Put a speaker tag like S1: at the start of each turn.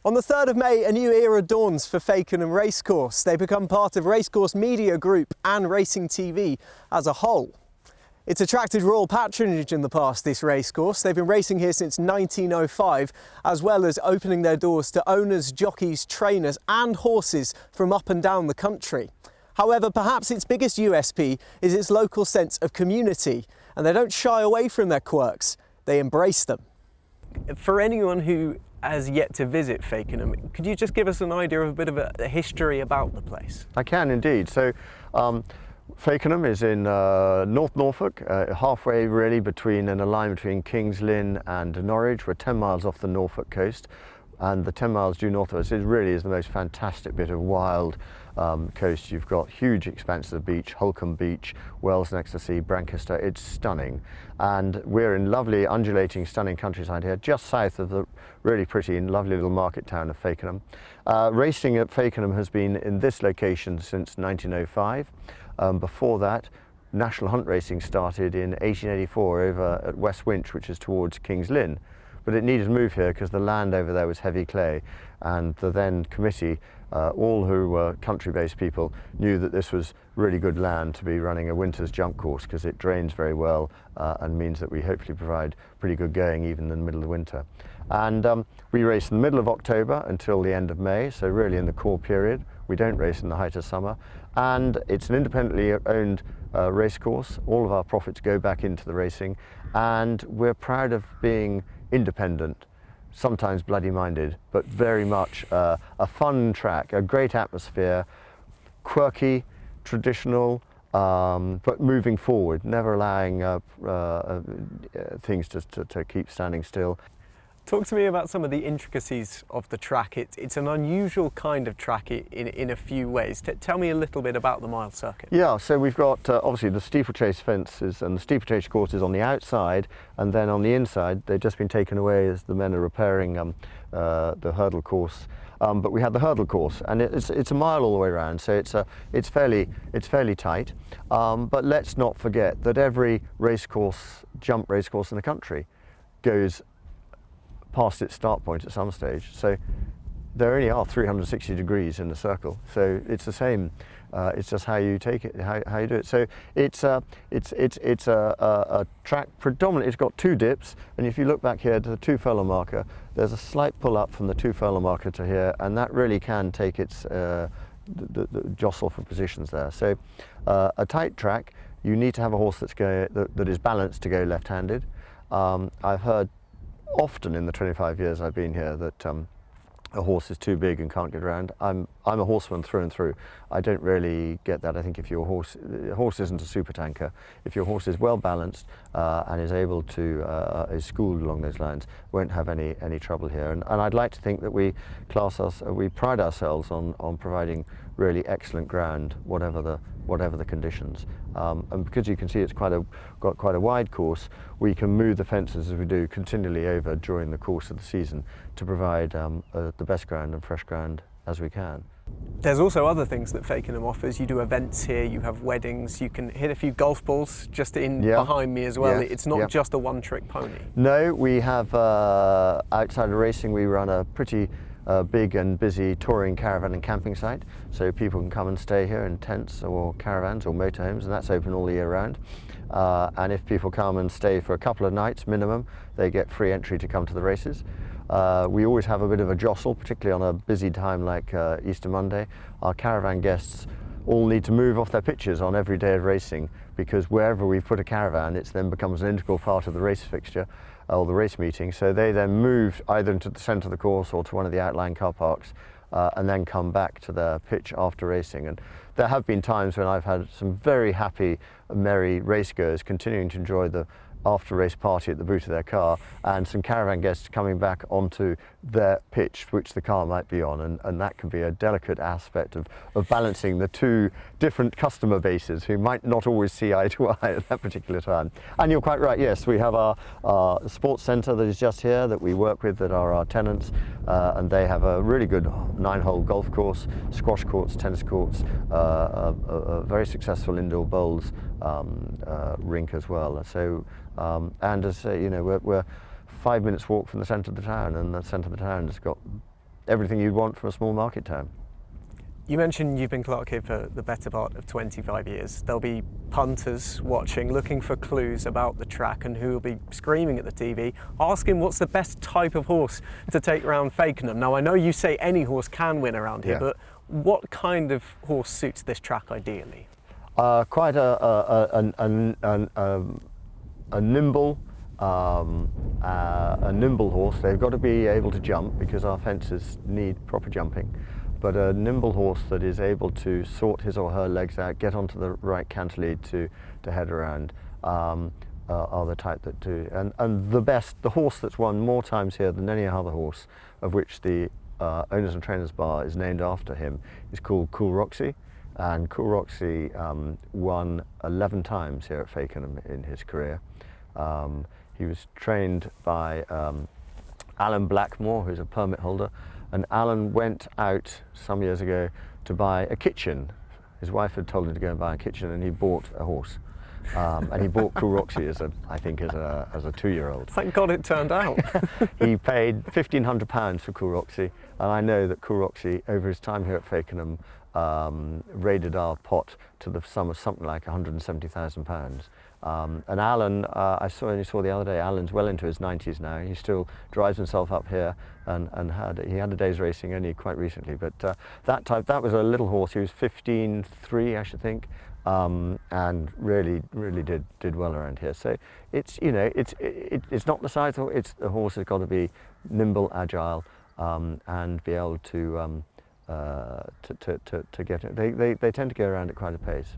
S1: On the 3rd of May, a new era dawns for Fakenham Racecourse. They become part of Racecourse Media Group and Racing TV as a whole. It's attracted royal patronage in the past, this racecourse. They've been racing here since 1905, as well as opening their doors to owners, jockeys, trainers and horses from up and down the country. However, perhaps its biggest USP is its local sense of community, and they don't shy away from their quirks, they embrace them. For anyone who has yet to visit Fakenham, could you just give us an idea of a bit of a history about the place?
S2: I can indeed. So Fakenham is in North Norfolk, halfway really in a line between King's Lynn and Norwich. We're 10 miles off the Norfolk coast, and the 10 miles due north of us is the most fantastic bit of wild coast. You've got huge expanses of beach, Holcombe Beach, Wells next to the sea, Brancaster. It's stunning, and we're in lovely undulating stunning countryside here just south of the really pretty and lovely little market town of Fakenham. Racing at Fakenham has been in this location since 1905. Before that, national hunt racing started in 1884 over at West Winch, which is towards King's Lynn. But it needed to move here because the land over there was heavy clay, and the then committee, all who were country-based people, knew that this was really good land to be running a winter's jump course because it drains very well and means that we hopefully provide pretty good going even in the middle of the winter. And we race in the middle of October until the end of May, so really in the core period. We don't race in the height of summer, and it's an independently owned race course. All of our profits go back into the racing, and we're proud of being independent, sometimes bloody-minded, but very much a fun track, a great atmosphere, quirky, traditional, but moving forward, never allowing things to keep standing still.
S1: Talk to me about some of the intricacies of the track. It's an unusual kind of track in a few ways. Tell me a little bit about the mile circuit.
S2: Yeah, so we've got obviously the steeplechase fences and the steeplechase courses on the outside, and then on the inside they've just been taken away as the men are repairing the hurdle course. But we had the hurdle course, and it's a mile all the way around, so it's fairly tight. But let's not forget that every jump race course in the country goes past its start point at some stage. So there only are 360 degrees in the circle. So it's the same. It's just how you take it, how you do it. So it's a track predominantly. It's got two dips, and if you look back here to the 2 furlong marker, there's a slight pull up from the 2 furlong marker to here, and that really can take its the jostle for positions there. So a tight track. You need to have a horse that is balanced to go left-handed. I've heard often in the 25 years I've been here that a horse is too big and can't get around. I'm a horseman through and through. I don't really get that. I think if your a horse isn't a super tanker, if your horse is well balanced and is able to is schooled along those lines, won't have any trouble here. And I'd like to think that we pride ourselves on providing really excellent ground, whatever the conditions. And because you can see it's got quite a wide course, we can move the fences as we do continually over during the course of the season to provide the best ground and fresh ground as we can.
S1: There's also other things that Fakenham offers. You do events here, you have weddings, you can hit a few golf balls just behind me as well. Yes. It's not just a one-trick pony. No,
S2: we have, outside of racing, we run a pretty big and busy touring caravan and camping site, so people can come and stay here in tents or caravans or motorhomes, and that's open all the year round. And if people come and stay for a couple of nights minimum, they get free entry to come to the races. We always have a bit of a jostle, particularly on a busy time like Easter Monday. Our caravan guests all need to move off their pitches on every day of racing, because wherever we've put a caravan, it then becomes an integral part of the race fixture or the race meeting. So they then move either into the centre of the course or to one of the outlying car parks and then come back to their pitch after racing. And there have been times when I've had some very happy, merry racegoers continuing to enjoy the after-race party at the boot of their car, and some caravan guests coming back onto their pitch which the car might be on, and that can be a delicate aspect of balancing the two different customer bases who might not always see eye to eye at that particular time. And you're quite right, yes, we have our sports centre that is just here that we work with, that are our tenants, and they have a really good 9-hole golf course, squash courts, tennis courts, a very successful indoor bowls rink as well. So and as you know, we're 5 minutes walk from the centre of the town, and the centre of the town has got everything you'd want from a small market town.
S1: You mentioned you've been Clerk here for the better part of 25 years. There'll be punters watching, looking for clues about the track, and who will be screaming at the TV, asking what's the best type of horse to take around Fakenham. Now, I know you say any horse can win around here, but what kind of horse suits this track ideally?
S2: Quite a nimble, a nimble horse. They've got to be able to jump because our fences need proper jumping. But a nimble horse that is able to sort his or her legs out, get onto the right canter lead to head around, are the type that do. And the horse that's won more times here than any other horse, of which the Owners and Trainers Bar is named after him, is called Cool Roxy. And Cool Roxy won 11 times here at Fakenham in his career. He was trained by Alan Blackmore, who's a permit holder, and Alan went out some years ago to buy a kitchen. His wife had told him to go and buy a kitchen, and he bought a horse. And he bought Cool Roxy as a 2-year-old.
S1: Thank God it turned out.
S2: He paid £1,500 for Cool Roxy, and I know that Cool Roxy, over his time here at Fakenham, raided our pot to the sum of something like £170,000. And Alan, I only saw the other day, Alan's well into his 90s now. He still drives himself up here, and he had a day's racing only quite recently. But that was a little horse. He was 15.3, I should think, and really did well around here. So it's it's not the size of it's the horse has got to be nimble, agile, and be able to get it. They tend to go around at quite a pace.